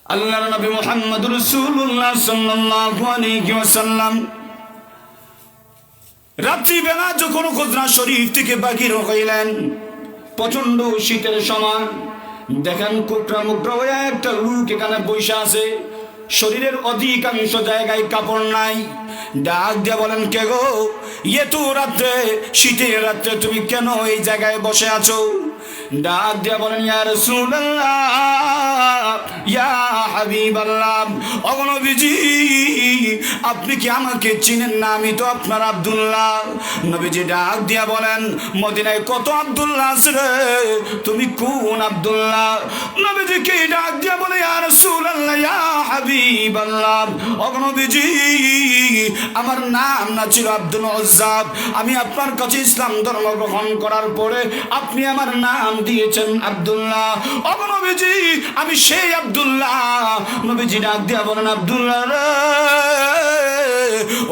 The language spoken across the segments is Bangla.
আল্লাহর নবী মুহাম্মদুর রাসূলুল্লাহ সাল্লাল্লাহু আলাইহি ওয়াসাল্লাম রাত্রিবেলা যখন খুজরা শরীফ থেকে বাহির হইলেন, প্রচন্ড শীতের সময়, দেখেন কোকড়া মুকড়া হয়ে একটা লোক এখানে বসে আছে, শরীরের অধিকাংশ জায়গায় কাপড় নাই। ডাক দিয়ে বলেন, কে গো, এত রাত্রে, শীতের রাত্রে তুমি কেন এই জায়গায় বসে আছো? ডাক দিয়ে বলেন, ইয়া রাসূলুল্লাহ, ইয়া হাবিবাল্লাহ, ও নবীজি, আপনি কি আমাকে চিনেন না? আমি তো আপনার আব্দুল্লাহ। নবীজি ডাক দিয়া বলেন, মদিনায় কত আব্দুল্লাহ আছে রে, তুমি কোন আব্দুল্লাহ? নবীজি কে ডাক দিয়া বলে, ইয়া রাসূলুল্লাহ, ইয়া হাবিবাল্লাহ, ও নবীজি, আমার নাম না ছিল আব্দুল উজ্জা। আমি আপনার কাছে ইসলাম ধর্ম গ্রহণ করার পরে আপনি আমার নাম দিয়েছেন আব্দুল্লাহ। ও নবীজি, আমি সেই আব্দুল্লাহ। নবীজি ডাক দিয়া বলেন, আব্দুল্লাহ রে,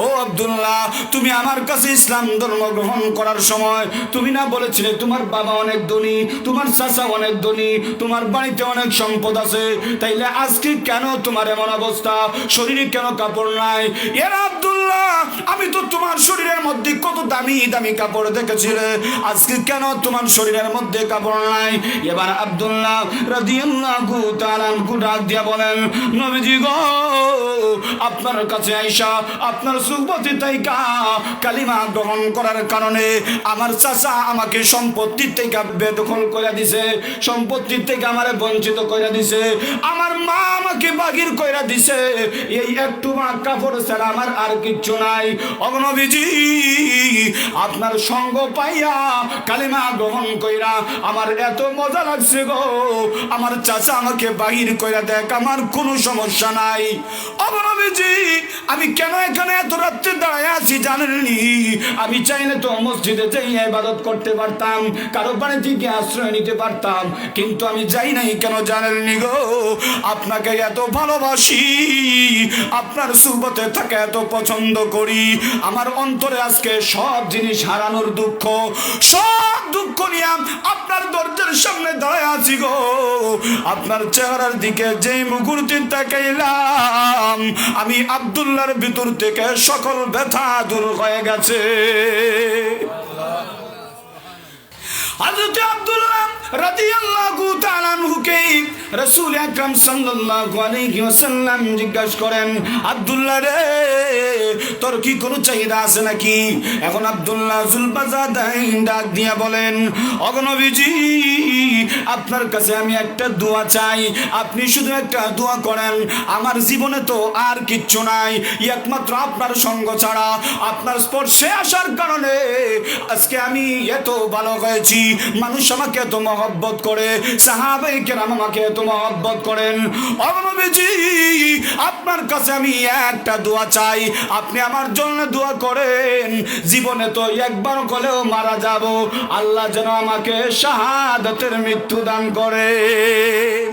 ও আব্দুল্লাহ, তুমি আমার কাছে ইসলাম ধর্ম গ্রহণ করার সময় তুমি না বলেছিলে তোমার বাবা অনেক ধনী, তোমার চাচা অনেক ধনী, তোমার বাড়িতে অনেক সম্পদ আছে, তাইলে আজকে কেন তোমার এমন অবস্থা? শরীরে কেন কাপড় নাই? এর আব্দুল্লাহ, আমি তো তোমার শরীরের মধ্যে কত দামি দামি কাপড় দেখেছিলে, আজকে কেন তোমার শরীরের মধ্যে কাপড় নাই? এবার আব্দুল্লাহ রাদিয়াল্লাহু তাআলা আনহু ডাক দিয়া বলেন, নবীজি গো, আপনার কাছে আয়েশা আপনার সুহবতে তাইকা কালিমা গ্রহণ করার কারণে আমার চাচা আমাকে সম্পত্তির থেকে বেদখল করে দিছে, সম্পত্তির থেকে আমারে বঞ্চিত করে দিছে, আমার মা আমাকে বাগির করে দিছে, এই একটু মা কাপড় ছাড়া আমার আর কিচ্ছু নাই। ও নবীজি, আপনার সঙ্গ পাইয়া কালিমা গ্রহণ কইরা আমার এত মজা লাগছে গো, আমার চাচা আমাকে বাহির কইরা দেখ, আমার কোনো সমস্যা নাই। ও নবীজি, আমি কেন এখানে এত রাত্রে দাঁড়ায় আছি জানেননি? আমি চাইলে তো মসজিদে যাই ইবাদত করতে পারতাম, কারো বাড়ি থেকে আশ্রয় নিতে পারতাম, কিন্তু আমি যাই নাই কেন জানেননি গো? আপনাকে এত ভালোবাসি, আপনার সুহবতে থাকে এত পছন্দ করি, আমার অন্তরে আজকে সব জিনিস হারানোর দুঃখ, সব দুঃখ নিয়ে আপনার দরজার সামনে দাঁড়ায় আছি গো। আপনার চেহারার দিকে যেই মুহূর্তে তাকাইলাম, আমি আব্দুল্লাহর ভিতর থেকে সকল ব্যথা দূর হয়ে গেছে। হযরত আব্দুল্লাহ রাদিয়াল্লাহু তাআলা আনহুকে রাসূল আকরাম সাল্লাল্লাহু আলাইহি ওয়াসাল্লাম জিজ্ঞাসা করেন, আব্দুল্লাহ রে, তোর কি কোনো চাহিদা আছে নাকি? এখন আব্দুল্লাহ জুলবাজাদাইন ডাক দিয়া বলেন, ও নবীজি, আপনার কাছে আমি একটা দোয়া চাই, আপনি শুধু একটা দোয়া করেন, আমার জীবনে তো আর কিচ্ছু নাই, একমাত্র আপনার সঙ্গ ছাড়া, আপনার স্পর্শে আসার কারণে আজকে আমি এত ভালো হয়েছি, মানুষ আমাকে এত মহব্বত করে, সাহাবায়ে কেরাম আমাকে এত মহব্বত করেন। ও নবীজি, আপনার কাছে আমি একটা দোয়া চাই, আপনি আমার জন্য দোয়া করেন, জীবনে তো একবার হলেও মারা যাব, আল্লাহ যেন আমাকে শাহাদাতের মৃত্যু দান করেন।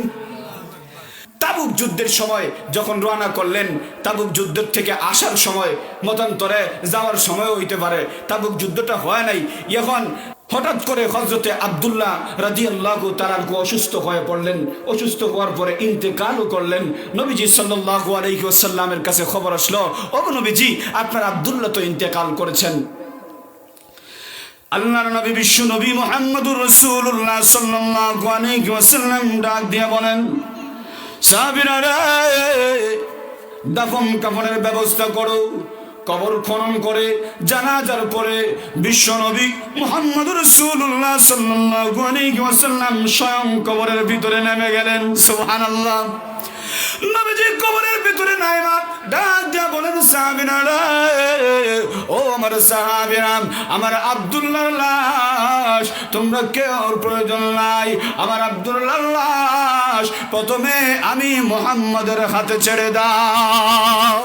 তাবুক যুদ্ধের সময় যখন রওনা করলেন, তাবুক যুদ্ধের থেকে আসার সময় মতান্তরে যাওয়ার সময় হইতে পারে, তাবুক যুদ্ধটা হয় নাই। এখন হঠাৎ করে হযরতে আব্দুল্লাহ রাদিয়াল্লাহু তাআলা আনহু অসুস্থ হয়ে পড়লেন, অসুস্থ হওয়ার পরে ইন্তেকালও করলেন। নবীজি সাল্লাল্লাহু আলাইহি ওয়াসাল্লামের কাছে খবর আসলো, ও নবীজি, আপনার আব্দুল্লাহ তো ইন্তেকাল করেছেন। আল্লাহর নবী বিশ্ব নবী মুহাম্মদুর রাসূলুল্লাহ সাল্লাল্লাহু আলাইহি ওয়াসাল্লাম ডাক দিয়ে বলেন, সাহাবীরা রে, দাফন কাফনের ব্যবস্থা করো। কবর খনন করে জানাজার পরে বিশ্ব নবী মুহাম্মদুর রাসূলুল্লাহ সাল্লাল্লাহু আলাইহি ওয়াসাল্লাম স্বয়ং কবরের ভিতরে নেমে গেলেন। সুবহানাল্লাহ। নবীজি কবরের ভিতরে নাইমা ডাক দিয়া বলেন, সাহাবীরা রে, ও আমার সাহাবীরা, আমার আব্দুল্লাহর লাশ তোমরা কেউ প্রয়োজন নাই, আমার আব্দুল্লাহর লাশ প্রথমে আমি মুহাম্মদের হাতে ছেড়ে দাও,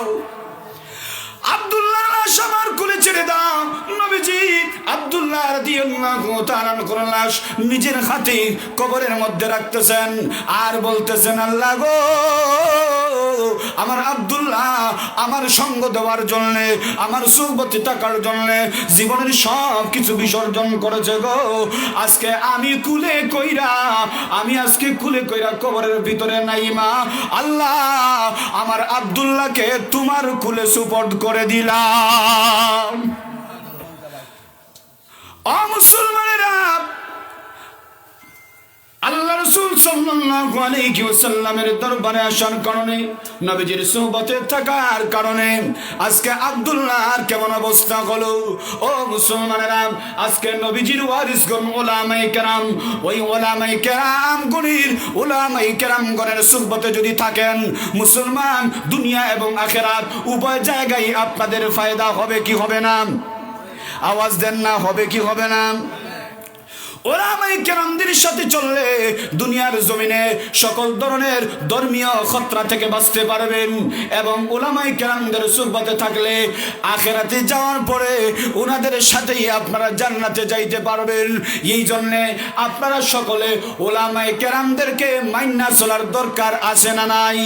আব্দুল্লাহর লাশ আমার কোলে ছেড়ে দাও। নবীজি আব্দুল্লাহ রাদিয়াল্লাহু তাআলা আনহুর লাশ নিজের হাতে কবরের মধ্যে রাখতেছেন আর বলতেছেন, আল্লাহ গো, আমার আব্দুল্লাহ আমার সঙ্গ দেওয়ার জন্যে, আমার সুহবতে থাকার জন্যে জীবনের সব কিছু বিসর্জন করেছে গো। আজকে আমি কুলে কইরা কবরের ভিতরে নাই মা। আল্লাহ আমার আব্দুল্লাহকে তোমার কুলে সুপর্দ করে দিলাম। ও মুসলমানেরা, আল্লাহ রাসূল সাল্লাল্লাহু আলাইহি ওয়াসাল্লামের দরবারে আসার কারণে, নবীজির সুহবতে থাকার কারণে আজকে আব্দুল্লাহর কেমন অবস্থা হলো। ও মুসলমানেরা, আজকে নবীজির ওয়ারিসগণ উলামায়ে কেরাম, ওই উলামায়ে কেরাম গণের সুহবতে যদি থাকেন, মুসলমান দুনিয়া এবং আখিরাত উভয় জায়গায় আপনাদের ফায়দা হবে কি হবে না? আওয়াজ দেন না, হবে কি হবে না? উলামায়ে কেরামদের সাথে চললে দুনিয়ার জমিনে সকল ধরনের ধর্মীয় খতরা থেকে বাঁচতে পারবেন, এবং উলামায়ে কেরামদের সুহবতে থাকলে আখিরাতে যাওয়ার পরে ওনাদের সাথেই আপনারা জান্নাতে যাইতে পারবেন। এই জন্যে আপনারা সকলে উলামায়ে কেরামদেরকে মাইন্না চলার দরকার আছে না নাই?